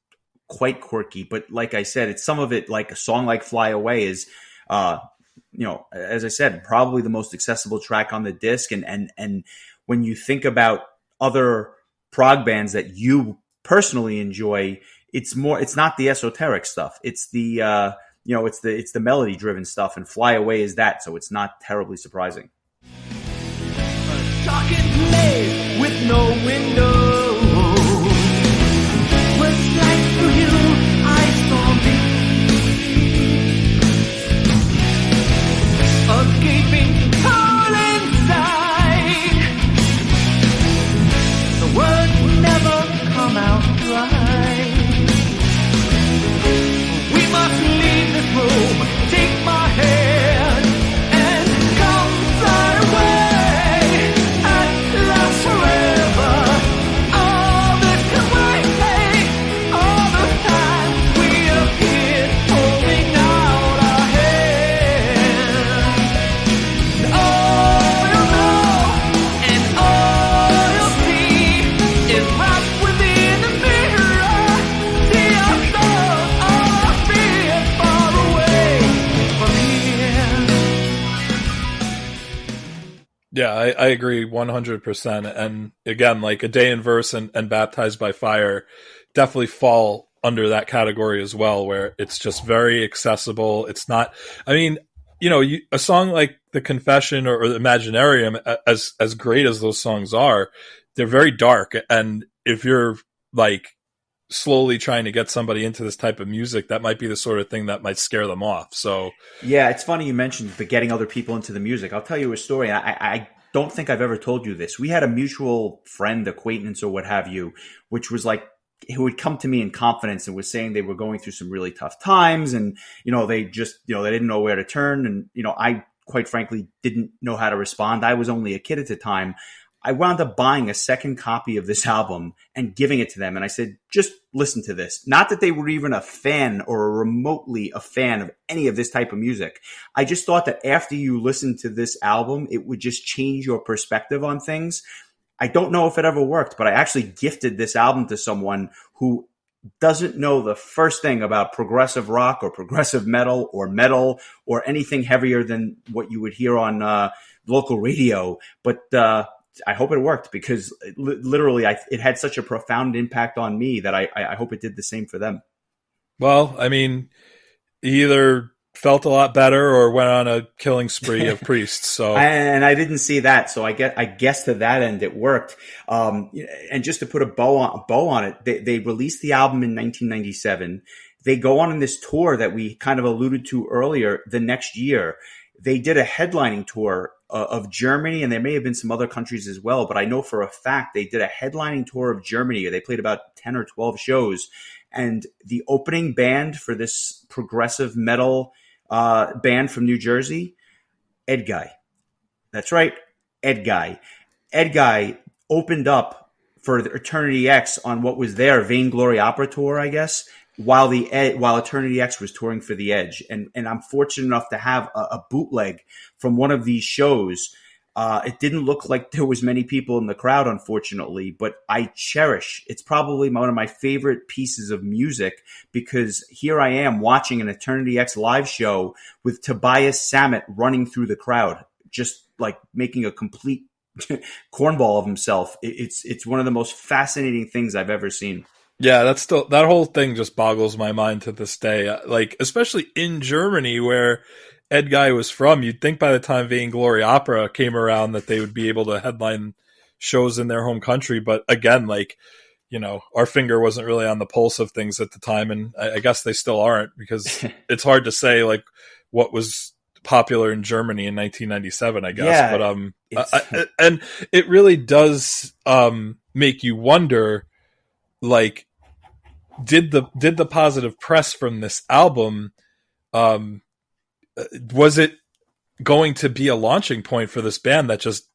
quite quirky, but like I said, it's some of it, like a song like Fly Away is, as I said, probably the most accessible track on the disc. And when you think about other prog bands that you personally enjoy, it's not the esoteric stuff. It's the, it's the melody driven stuff, and Fly Away is that. So it's not terribly surprising. A darkened place with no window. A gaping hole inside. The words never come out right. We must leave this room. Take my hand and come fly away. At last forever. Yeah, I agree 100%. And again, like A Day in Verse and Baptized by Fire definitely fall under that category as well, where it's just very accessible. It's not, I mean, a song like The Confession or the Imaginarium, as great as those songs are, they're very dark. And if you're like slowly trying to get somebody into this type of music, that might be the sort of thing that might scare them off. So yeah, it's funny you mentioned the getting other people into the music. I'll tell you a story. I don't think I've ever told you this. We had a mutual friend, acquaintance, or what have you, which was like, who would come to me in confidence and was saying they were going through some really tough times, and they just they didn't know where to turn, and I quite frankly didn't know how to respond. I was only a kid at the time. I wound up buying a second copy of this album and giving it to them. And I said, just listen to this. Not that they were even a fan or remotely a fan of any of this type of music. I just thought that after you listen to this album, it would just change your perspective on things. I don't know if it ever worked, but I actually gifted this album to someone who doesn't know the first thing about progressive rock or progressive metal or anything heavier than what you would hear on local radio. But I hope it worked, because literally it had such a profound impact on me that I hope it did the same for them. Well, I mean, he either felt a lot better or went on a killing spree of priests. So, and I didn't see that, so I guess to that end it worked. And just to put a bow on it, they released the album in 1997. They go on this tour that we kind of alluded to earlier. The next year, they did a headlining tour of Germany, and there may have been some other countries as well, but I know for a fact they did a headlining tour of Germany. They played about 10 or 12 shows, and the opening band for this progressive metal band from New Jersey, Edguy. That's right, Edguy. Edguy opened up for the Eternity X on what was their Vainglory Opera tour, I guess, while Eternity X was touring for The Edge. And I'm fortunate enough to have a bootleg from one of these shows. It didn't look like there was many people in the crowd, unfortunately, but I cherish. It's probably one of my favorite pieces of music, because here I am watching an Eternity X live show with Tobias Sammet running through the crowd, just like making a complete cornball of himself. It's one of the most fascinating things I've ever seen. Yeah, that whole thing just boggles my mind to this day. Like, especially in Germany, where Edguy was from, you'd think by the time Vainglory Opera came around that they would be able to headline shows in their home country. But again, like, our finger wasn't really on the pulse of things at the time, and I guess they still aren't, because it's hard to say like what was popular in Germany in 1997, I guess. Yeah, but and it really does make you wonder, like, did the positive press from this album, was it going to be a launching point for this band that just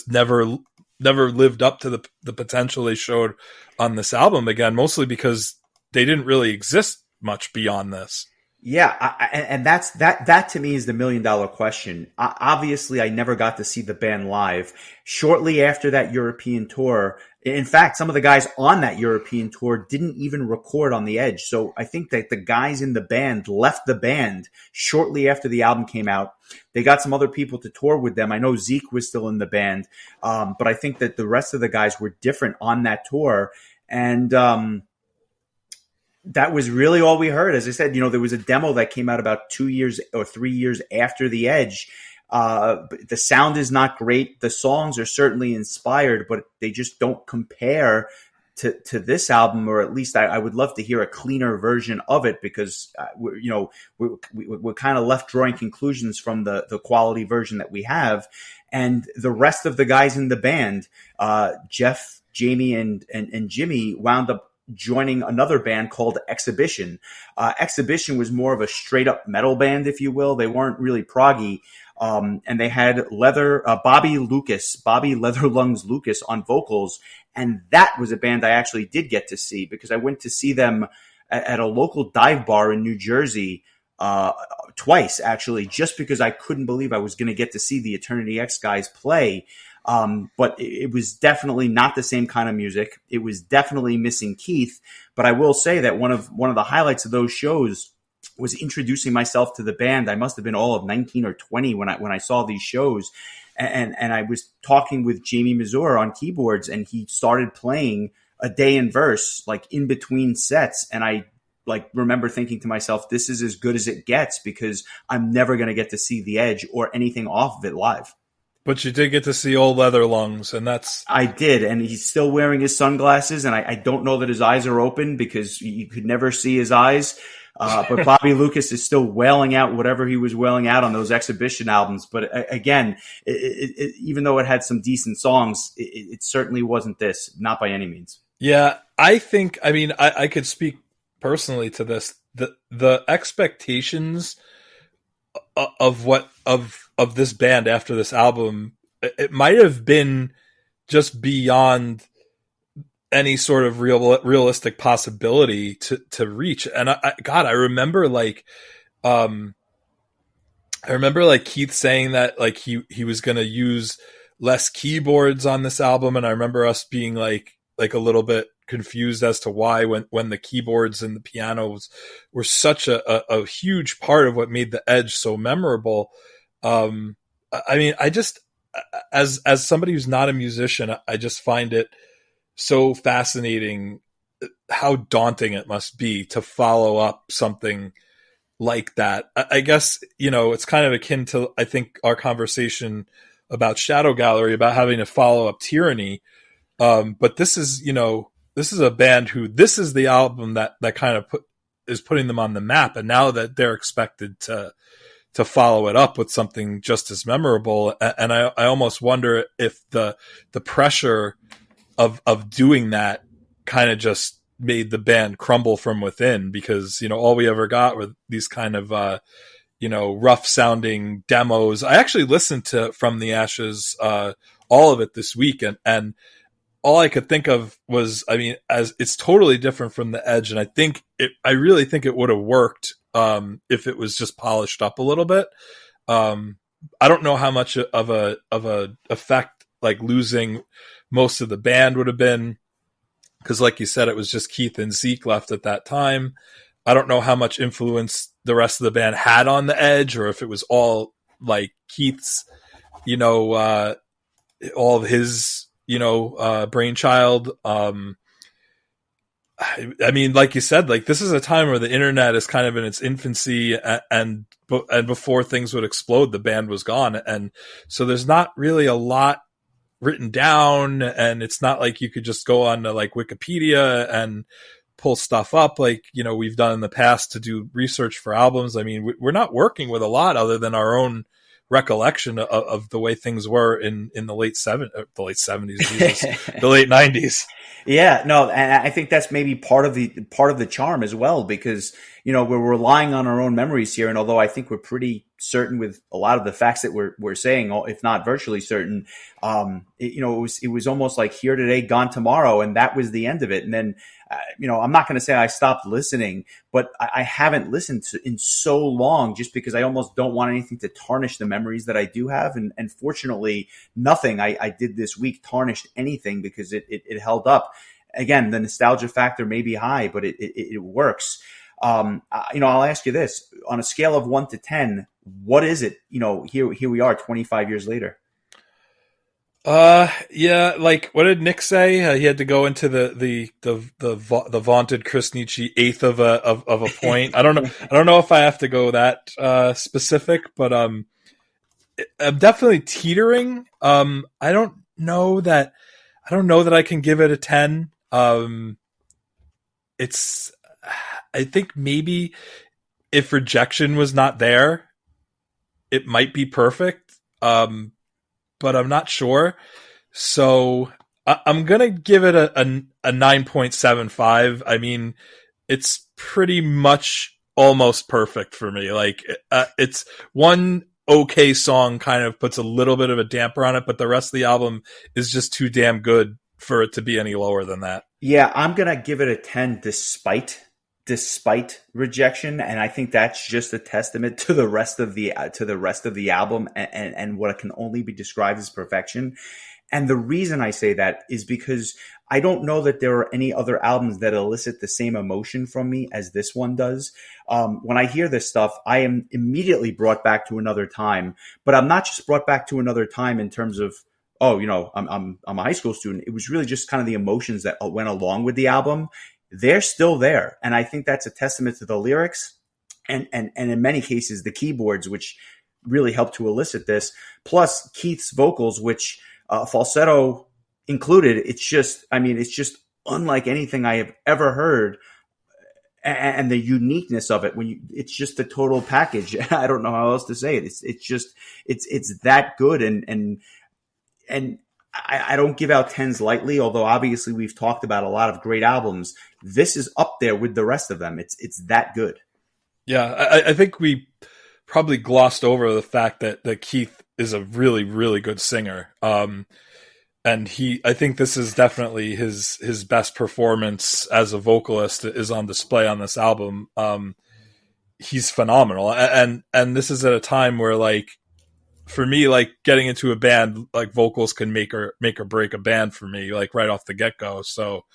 never lived up to the potential they showed on this album, again, mostly because they didn't really exist much beyond this? Yeah, and that to me is the $1 million question. Obviously, I never got to see the band live. Shortly after that European tour, in fact, some of the guys on that European tour didn't even record on The Edge. So I think that the guys in the band left the band shortly after the album came out. They got some other people to tour with them. I know Zeke was still in the band, but I think that the rest of the guys were different on that tour. And that was really all we heard. As I said, there was a demo that came out about 2 years or 3 years after The Edge. The sound is not great. The songs are certainly inspired, but they just don't compare to this album, or at least I would love to hear a cleaner version of it, because we're kind of left drawing conclusions from the quality version that we have. And the rest of the guys in the band, Jeff, Jamie, and Jimmy, wound up joining another band called Exhibition. Exhibition was more of a straight up metal band, if you will. They weren't really proggy. And they had Bobby Leatherlungs Lucas on vocals. And that was a band I actually did get to see, because I went to see them at a local dive bar in New Jersey, twice actually, just because I couldn't believe I was going to get to see the Eternity X guys play. But it was definitely not the same kind of music. It was definitely missing Keith. But I will say that one of the highlights of those shows was introducing myself to the band. I must have been all of 19 or 20 when I saw these shows. And I was talking with Jamie Mazur on keyboards, and he started playing A Day in Verse, like in between sets. And I like remember thinking to myself, this is as good as it gets, because I'm never going to get to see The Edge or anything off of it live. But you did get to see Old Leather Lungs, and I did, and he's still wearing his sunglasses, and I don't know that his eyes are open, because you could never see his eyes. But Bobby Lucas is still wailing out whatever he was wailing out on those exhibition albums. But again, even though it had some decent songs, it certainly wasn't this, not by any means. Yeah, I think, I mean, I could speak personally to this. The expectations of this band after this album, it might have been just beyond any sort of realistic possibility to reach. And I remember Keith saying that like he was going to use less keyboards on this album. And I remember us being like a little bit confused as to why, when the keyboards and the pianos were such a huge part of what made The Edge so memorable. I mean, I just, as somebody who's not a musician, I just find it so fascinating how daunting it must be to follow up something like that. I guess, it's kind of akin to, I think, our conversation about Shadow Gallery, about having to follow up Tyranny. But this is a band who, this is the album that kind of is putting them on the map. And now that they're expected to follow it up with something just as memorable. And I almost wonder if the pressure of doing that kind of just made the band crumble from within, because, all we ever got were these kind of, rough sounding demos. I actually listened to From the Ashes, all of it this week. And all I could think of was, I mean, as it's totally different from The Edge. And I really think it would have worked, if it was just polished up a little bit. I don't know how much of a effect like losing most of the band would have been, because like you said, it was just Keith and Zeke left at that time. I don't know how much influence the rest of the band had on The Edge, or if it was all like Keith's, all of his, brainchild. I mean, like you said, like this is a time where the internet is kind of in its infancy, and before things would explode, the band was gone. And so there's not really a lot written down, and it's not like you could just go on to like Wikipedia and pull stuff up like, we've done in the past to do research for albums. I mean, we're not working with a lot other than our own recollection of the way things were in the late 70s, Jesus, the late 90s. Yeah, no, and I think that's maybe part of the charm as well, because we're relying on our own memories here, and although I think we're pretty certain with a lot of the facts that we're saying, if not virtually certain, it was almost like here today, gone tomorrow, and that was the end of it. And then I'm not going to say I stopped listening, but I haven't listened in so long, just because I almost don't want anything to tarnish the memories that I do have. And fortunately, nothing I did this week tarnished anything, because it held up. Again, the nostalgia factor may be high, but it works. I'll ask you this: on a scale of 1 to 10, what is it? Here we are 25 years later. Yeah, like what did Nick say? He had to go into the vaunted Chris Nietzsche eighth of a point. I don't know if I have to go that specific, but I'm definitely teetering. I don't know that I can give it a 10. I think maybe if Rejection was not there, it might be perfect. But I'm not sure. So I'm going to give it a 9.75. I mean, it's pretty much almost perfect for me. Like, it's one okay song kind of puts a little bit of a damper on it, but the rest of the album is just too damn good for it to be any lower than that. Yeah, I'm going to give it a 10 despite Rejection, and I think that's just a testament to the rest of the album and what can only be described as perfection. And the reason I say that is because I don't know that there are any other albums that elicit the same emotion from me as this one does. When I hear this stuff, I am immediately brought back to another time, but I'm not just brought back to another time in terms of, oh, I'm a high school student. It was really just kind of the emotions that went along with the album. They're still there. And I think that's a testament to the lyrics and in many cases, the keyboards, which really helped to elicit this, plus Keith's vocals, which falsetto included. It's just unlike anything I have ever heard. And the uniqueness of it, it's just the total package. I don't know how else to say it. It's that good. And I don't give out tens lightly, although obviously we've talked about a lot of great albums. This is up there with the rest of them. It's that good. Yeah. I think we probably glossed over the fact that Keith is a really, really good singer. And I think this is definitely his best performance as a vocalist is on display on this album. He's phenomenal. And this is at a time where, like, for me, like, getting into a band, like, vocals can make or break a band for me, like, right off the get go. So,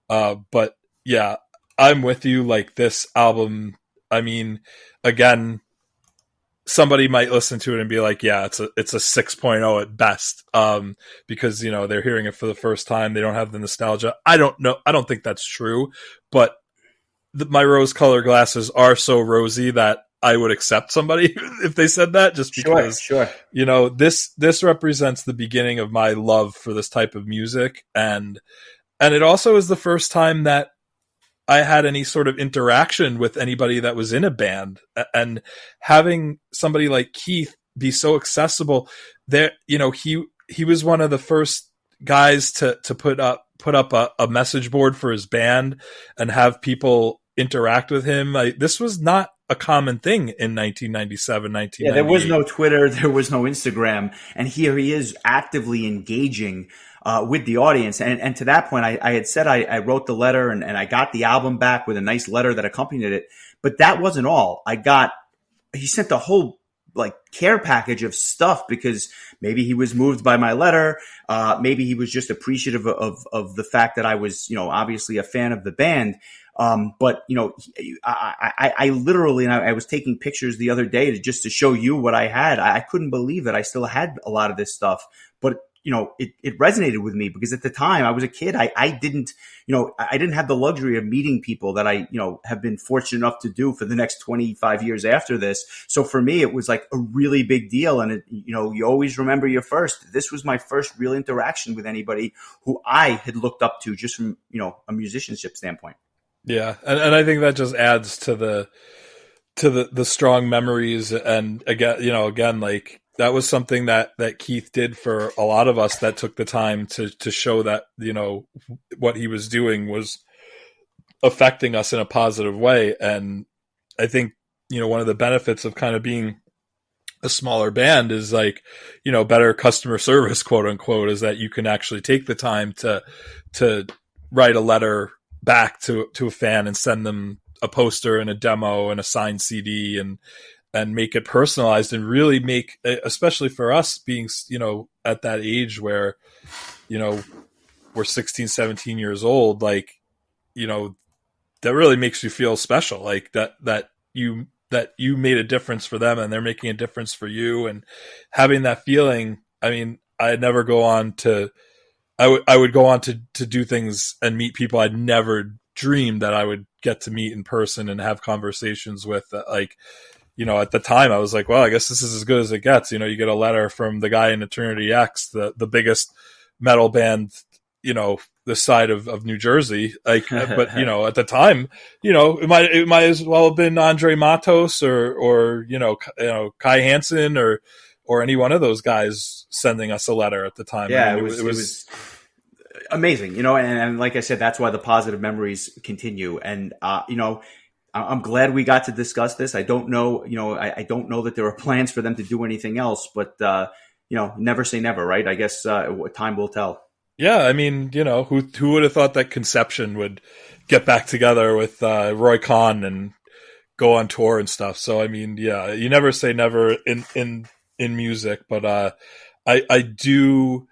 but yeah, I'm with you. Like, this album, I mean, again, somebody might listen to it and be like, yeah, it's a 6.0 at best. Because, they're hearing it for the first time. They don't have the nostalgia. I don't know. I don't think that's true, but my rose colored glasses are so rosy that I would accept somebody if they said that, just because, sure. This represents the beginning of my love for this type of music. And it also is the first time that I had any sort of interaction with anybody that was in a band, and having somebody like Keith be so accessible there. He was one of the first guys to put up a message board for his band and have people interact with him. This was not a common thing in 1997, 1998. Yeah, there was no Twitter, there was no Instagram, and here he is actively engaging with the audience. And to that point, I had said I wrote the letter and I got the album back with a nice letter that accompanied it. But that wasn't all. He sent a whole care package of stuff because maybe he was moved by my letter. Maybe he was just appreciative of the fact that I was, obviously a fan of the band. But I literally, and I was taking pictures the other day just to show you what I had. I couldn't believe that I still had a lot of this stuff, but it resonated with me because at the time I was a kid. I didn't have the luxury of meeting people that I, have been fortunate enough to do for the next 25 years after this. So for me, it was like a really big deal. And you always remember your first. This was my first real interaction with anybody who I had looked up to just from, a musicianship standpoint. Yeah. And I think that just adds to the strong memories. And again, like, that was something that Keith did for a lot of us that took the time to show that, what he was doing was affecting us in a positive way. And I think, one of the benefits of kind of being a smaller band is better customer service, quote unquote, is that you can actually take the time to write a letter back to a fan and send them a poster and a demo and a signed CD and make it personalized and really make, especially for us being, at that age where, we're 16, 17 years old, that really makes you feel special. Like that you made a difference for them and they're making a difference for you, and having that feeling. I mean, I'd never go on to, I would go on to do things and meet people I'd never dreamed that I would get to meet in person and have conversations with, at the time I was like, well, I guess this is as good as it gets. You get a letter from the guy in Eternity X, the biggest metal band, this side of New Jersey. But, at the time, it might as well have been Andre Matos or Kai Hansen or any one of those guys sending us a letter at the time. Yeah, it was amazing, and like I said, that's why the positive memories continue. And, I'm glad we got to discuss this. I don't know, I don't know that there are plans for them to do anything else, but, never say never, right? I guess time will tell. Yeah, I mean, who would have thought that Conception would get back together with Roy Khan and go on tour and stuff? So, I mean, yeah, you never say never in music, but I do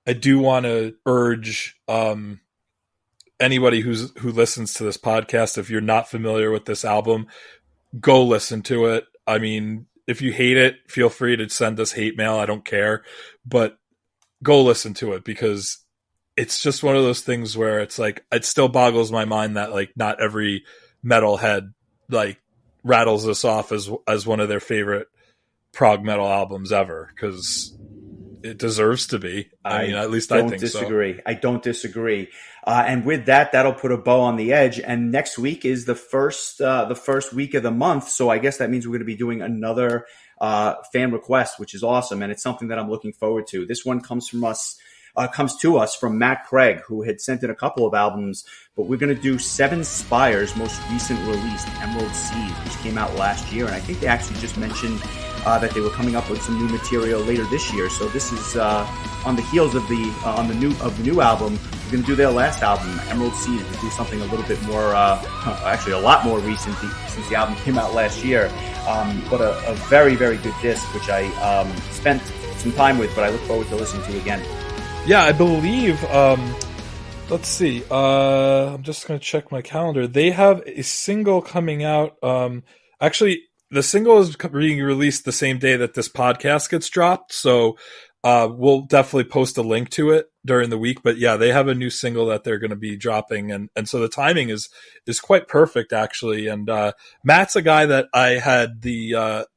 I do want to urge anybody who listens to this podcast, if you're not familiar with this album, go listen to it. I mean, if you hate it, feel free to send us hate mail. I don't care, but go listen to it, because it's just one of those things where it's like, it still boggles my mind that like not every metalhead like rattles this off as one of their favorite prog metal albums ever, because it deserves to be. I mean, at least I think disagree. so. I don't disagree. And with that, that'll put a bow on the edge. And next week is the first week of the month. So I guess that means we're going to be doing another fan request, which is awesome. And it's something that I'm looking forward to. This one comes to us from Matt Craig, who had sent in a couple of albums, but we're going to do Seven Spire's most recent release, Emerald Seas, which came out last year. And I think they actually just mentioned that they were coming up with some new material later this year. So this is on the heels of the new album. We're going to do their last album, Emerald Seas. We'll do something a little bit more, actually a lot more recent since the album came out last year. But a very, very good disc, which I spent some time with, but I look forward to listening to again. Yeah, I believe, let's see, I'm just going to check my calendar. They have a single coming out. Actually, the single is being released the same day that this podcast gets dropped, so we'll definitely post a link to it during the week. But yeah, they have a new single that they're going to be dropping, and so the timing is quite perfect, actually. And Matt's a guy that I had the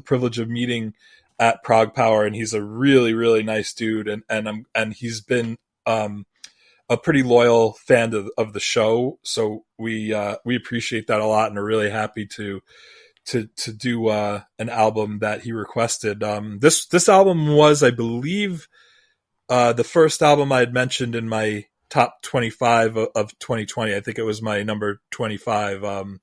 privilege of meeting at Prog Power, and he's a really, really nice dude, and he's been a pretty loyal fan of the show. So we appreciate that a lot, and are really happy to do an album that he requested. This album was, I believe, the first album I had mentioned in my top 25 of 2020. I think it was my number 25.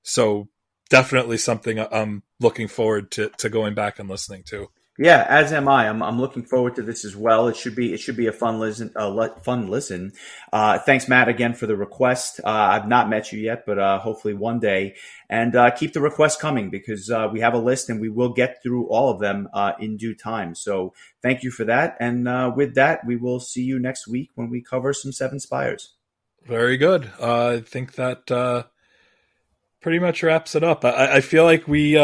So definitely something I'm looking forward to going back and listening to. Yeah, as am I. I'm looking forward to this as well. It should be a fun listen. Thanks, Matt, again for the request. I've not met you yet, but hopefully one day. And keep the requests coming, because we have a list and we will get through all of them in due time. So thank you for that. And with that, we will see you next week when we cover some Seven Spires. Very good. I think that pretty much wraps it up. I feel like we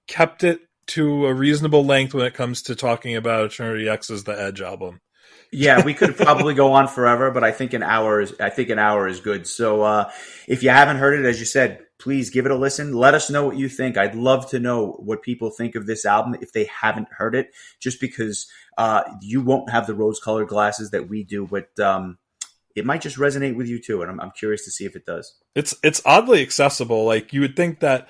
kept it to a reasonable length when it comes to talking about Eternity X's The Edge album. Yeah, we could probably go on forever, but I think an hour is good. So if you haven't heard it, as you said, please give it a listen. Let us know what you think. I'd love to know what people think of this album if they haven't heard it, just because you won't have the rose-colored glasses that we do, but it might just resonate with you too, and I'm curious to see if it does. It's oddly accessible. Like, you would think that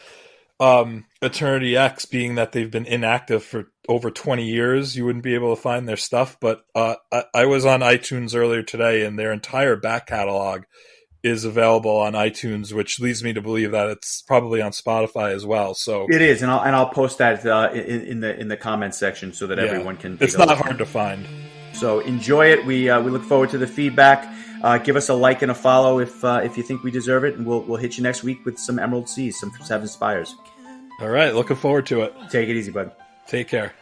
Eternity X, being that they've been inactive for over 20 years, you wouldn't be able to find their stuff. But I was on iTunes earlier today, and their entire back catalog is available on iTunes, which leads me to believe that it's probably on Spotify as well. So it is, and I'll post that in the comments section so that everyone can. It's not hard to find. So enjoy it. We look forward to the feedback. Give us a like and a follow if you think we deserve it, and we'll hit you next week with some Emerald Seas, some Seven Spires. All right, looking forward to it. Take it easy, bud. Take care.